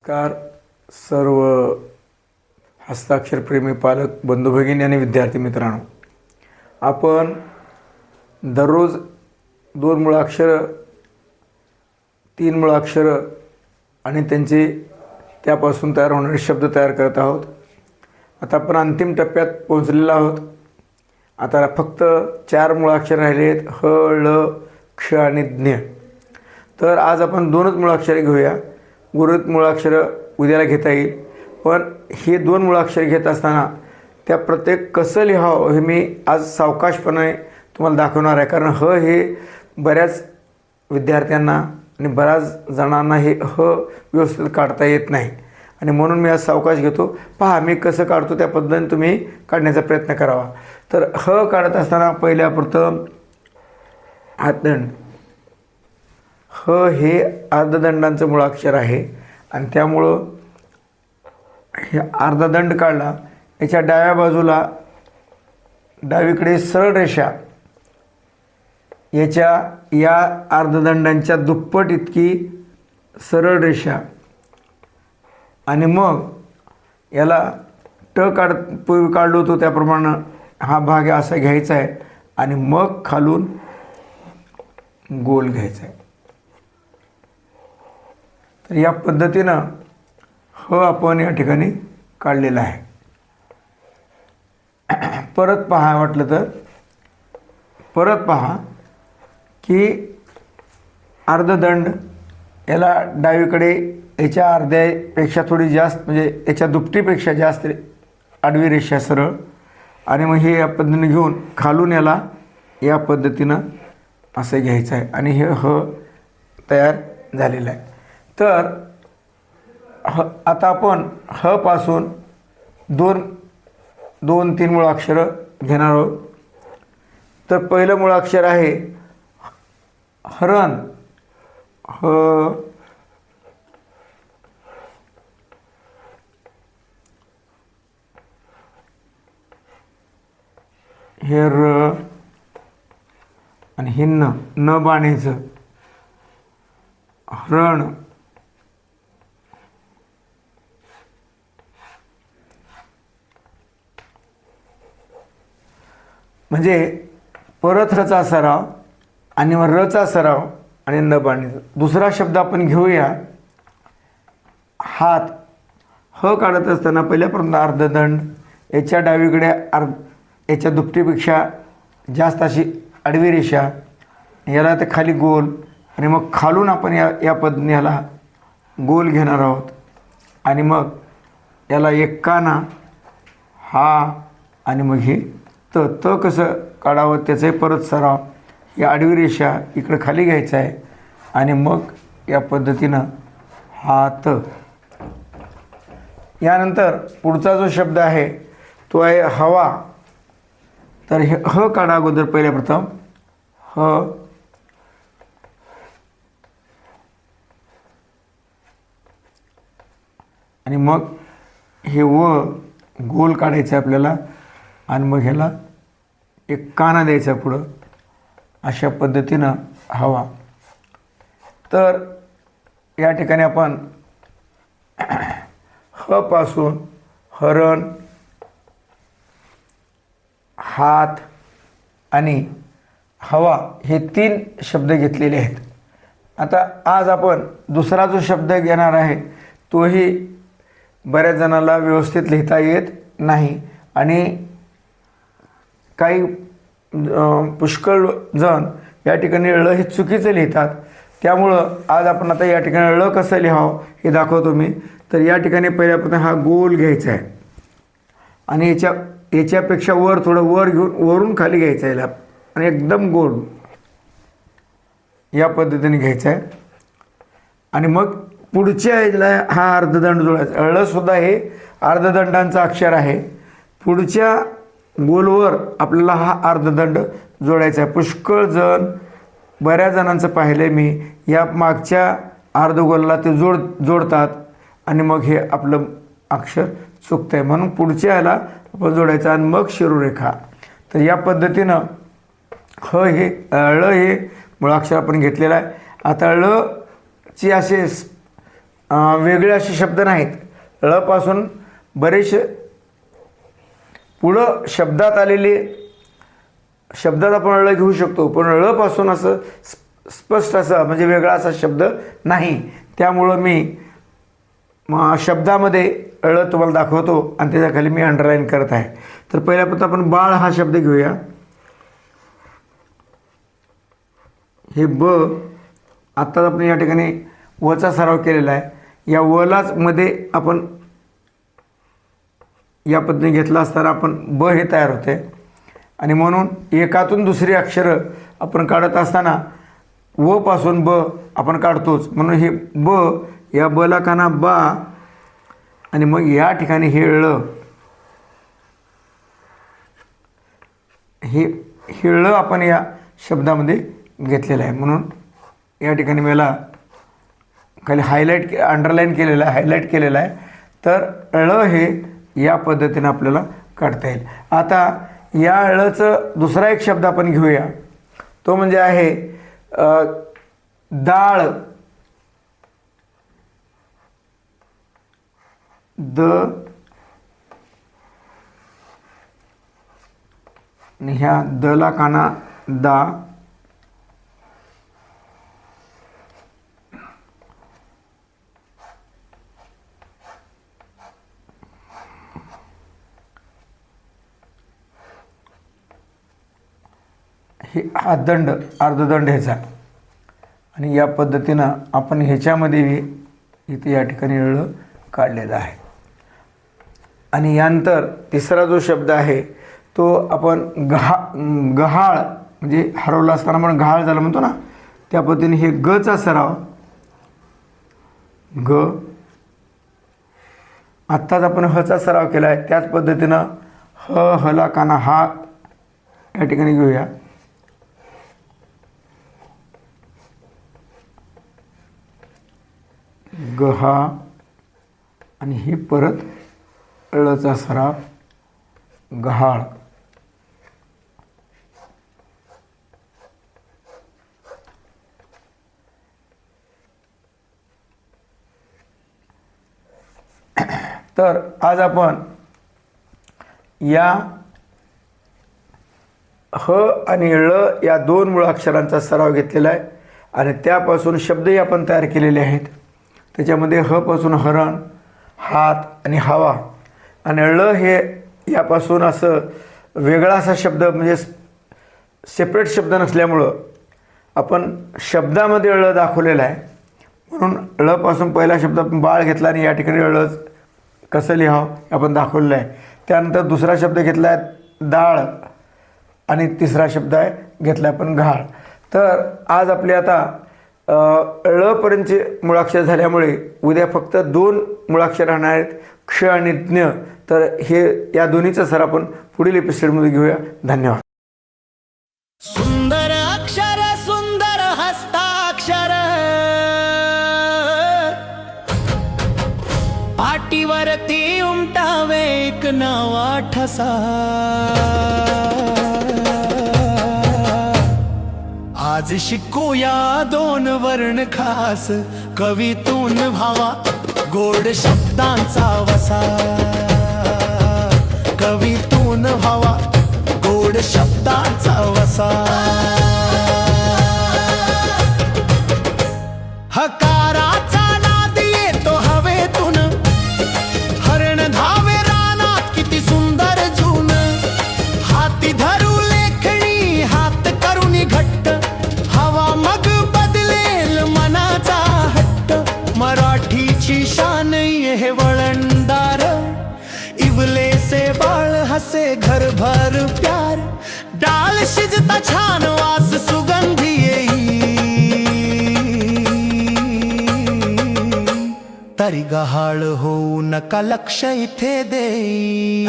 नमस्कार सर्व हस्ताक्षरप्रेमी पालक बंधू भगिनी आणि विद्यार्थी मित्रांनो, आपण दररोज 2 मुळाक्षर 3 मुळाक्षर आणि त्यांचे त्यापासून तयार होणारे शब्द तयार करत आहोत. आता आपण अंतिम टप्प्यात पोहोचलेलो आहोत. आता फक्त 4 मुळाक्षर राहिले आहेत, ह, ळ, क्ष आणि ज्ञ. तर आज आपण 2च मुळाक्षरे घेऊया. उर्वरित मुळाक्षरं उद्याला घेता येईल, पण हे 2 मुळाक्षर घेत असताना त्या प्रत्येक कसं लिहावं हे मी आज सावकाशपणे तुम्हाला दाखवणार आहे. कारण ह हे बऱ्याच विद्यार्थ्यांना आणि बऱ्याच जणांना हे ह व्यवस्थित काढता येत नाही आणि म्हणून मी आज सावकाश घेतो. पहा मी कसं काढतो त्या पद्धतीने तुम्ही काढण्याचा प्रयत्न करावा. तर ह काढत असताना पहिल्या प्रथम हातदंड. ह हे अर्धदंडांचं मुळाक्षर आहे आणि त्यामुळं हे अर्धदंड काढला. याच्या डाव्या बाजूला डावीकडे सरळ रेषा या अर्धदंडांच्या दुप्पट इतकी सरळ रेषा आणि मग याला पूर्वी काढलो होतो त्याप्रमाणे हा भाग असा घ्यायचा आहे आणि मग खालून गोल घ्यायचा आहे. तर या पद्धतीनं ह आपण या ठिकाणी काढलेला आहे. परत पहा वाटलं तर परत पहा की अर्धदंड याला डावीकडे याच्या अर्ध्यापेक्षा थोडी जास्त म्हणजे याच्या दुपटीपेक्षा जास्त आडवी रेषा सरळ आणि मग हे या पद्धतीने घेऊन खालून याला या पद्धतीनं असं घ्यायचं आहे आणि हे ह तयार झालेलं आहे. तर आता आपण ह पासून 2-3 मुळाक्षरं घेणार आहोत. तर पहिलं मुळाक्षर आहे हरण. ह, हे र आणि हे न बाणायचं. हरण. म्हणजे परत रचा सराव आणि मग रचा सराव आणि न बाणायचं. दुसरा शब्द आपण घेऊया हात. ह काढत असताना पहिल्यापर्यंत अर्धदंड याच्या डावीकडे याच्या दुपटीपेक्षा जास्त अशी आडवी रेषा, याला ते खाली गोल आणि मग खालून आपण या पद्धतीने याला गोल घेणार आहोत आणि मग याला एक काना हा आणि मग हे त कसं काढावं त्याचे परत सराव. ही आडवी रेषा इकडं खाली घ्यायचं आहे आणि मग या पद्धतीनं हा त. यानंतर पुढचा जो शब्द आहे तो आहे हवा. तर हे ह काढा अगोदर पहिल्या प्रथम. ह आणि मग हे गोल काढायचं आहे आपल्याला आणि मग ह्याला एक काना द्यायचा पुढं अशा पद्धतीनं हवा. तर या ठिकाणी आपण ह पासून हरण, हात आणि हवा हे 3 शब्द घेतलेले आहेत. आता आज आपण दुसरा जो शब्द घेणार आहे तोही बऱ्याच जणांना व्यवस्थित लिहिता येत नाही आणि काही पुष्कळ जण या ठिकाणी ळ हे चुकीचं लिहितात. त्यामुळं आज आपण आता या ठिकाणी ळ कसं लिहावं हे दाखवतो मी. तर या ठिकाणी पहिल्यापासून हा गोल घ्यायचा आहे आणि याच्यापेक्षा थोडं वर घेऊन वरून खाली घ्यायचं आहे याला आणि एकदम गोल या पद्धतीने घ्यायचं आहे आणि मग पुढच्या याला हा अर्धदंड जोडायचा. ळसुद्धा हे अर्धदंडांचा अक्षर आहे. पुढच्या गोलवर आपल्याला हा अर्धदंड जोडायचा आहे. पुष्कळ जण बऱ्याच जणांचं पाहिलं आहे मी या मागच्या अर्धगोलाला ते जोडतात आणि मग हे आपलं अक्षर चुकतं आहे. म्हणून पुढच्या याला आपण जोडायचं आणि मग शिरोरेखा. तर या पद्धतीनं ळ हे मुळाक्षर आपण घेतलेलं आहे. आता ळ ची असे वेगळे असे शब्द नाहीत. ळपासून बरेचसे पुढं शब्दात आलेले शब्दात आपण ळ घेऊ शकतो, पण ळपासून असं स्पष्ट असं म्हणजे वेगळा असा शब्द नाही. त्यामुळं मी शब्दामध्ये ळ तुम्हाला दाखवतो आणि त्याच्याखाली मी अंडरलाईन करत आहे. तर पहिल्यापासून आपण बाळ हा शब्द घेऊया. हे ब आत्ताच आपण या ठिकाणी वचा सराव केलेला आहे. या वलाच मध्ये आपण या पद्धतीने घेतला असताना आपण ब हे तयार होते आणि म्हणून एकातून दुसरी अक्षरं आपण काढत असताना व पासून ब आपण काढतोच. म्हणून हे ब, या बला काना बा आणि मग या ठिकाणी हे ळ, हे ळ आपण या शब्दामध्ये घेतलेलं आहे. म्हणून या ठिकाणी मला खाली अंडरलाईन केलेलं आहे, हायलाईट केलेलं आहे. तर ळ हे या पद्धतीने आपल्याला काढता येईल. आता या ळचं दुसरा एक शब्द आपण घेऊया, तो म्हणजे आहे डाळ. द आणि ह्या दला काना दा, हे हा दंड अर्धदंड ह्याचा आणि या पद्धतीनं आपण ह्याच्यामध्ये इथे या ठिकाणी ळ काढलेला आहे. आणि यानंतर तिसरा जो शब्द आहे तो आपण गहाळ म्हणजे हरवला असताना आपण गहाळ झाला म्हणतो ना, त्या पद्धतीने हे गचा सराव ग. आत्ताच आपण हचा सराव केला आहे, त्याच पद्धतीनं हला काना हा या ठिकाणी घेऊया. गहा आणि हे परत ळचा सराव गहाळ. तर आज आपण या ह आणि ळ या दोन मुळाक्षरांचा सराव घेतलेला आहे आणि त्यापासून शब्दही आपण तयार केलेले आहेत. त्याच्यामध्ये ह पासून हरण, हात आणि हवा आणि ळ हे यापासून असं वेगळा असा शब्द म्हणजे सेपरेट शब्द नसल्यामुळं आपण शब्दामध्ये ळ दाखवलेला आहे. म्हणून ळपासून पहिला शब्द आपण बाळ घेतला आणि या ठिकाणी ळ कसं लिहावं आपण दाखवलेलं आहे. त्यानंतर दुसरा शब्द घेतला आहे डाळ आणि तिसरा शब्द आहे घेतला आपण घाळ. तर आज आपले आता ळपर्यंतचे मुळाक्षर झाल्यामुळे उद्या फक्त 2 मुळाक्षर राहणार आहेत, क्ष आणि ज्ञ. तर हे या दोन्हीचं सर आपण पुढील एपिसोडमध्ये घेऊया. धन्यवाद. सुंदर अक्षर सुंदर हस्ताक्षर, पाटीवरती उमटावे एक नवा ठसा. आज शिकूया 2 वर्ण खास, कवीतून व्हावा गोड शब्दांचा वसा. कवीतून व्हावा गोड शब्दांचा वसा. हकाराचा नाद येतो हवेतून, हरण धावे रानात किती सुंदर जून. हाती धरू लेखणी हात करून घट्ट, हवा मग बदलेल मनाचा हट्ट. मराठीची शान हे वळणदार, इवले से बाळ हसे घरभर प्यार. डाळ शिजता छान वास सुगंधी येई, तरी गहाळ होऊ नका लक्ष इथे देई.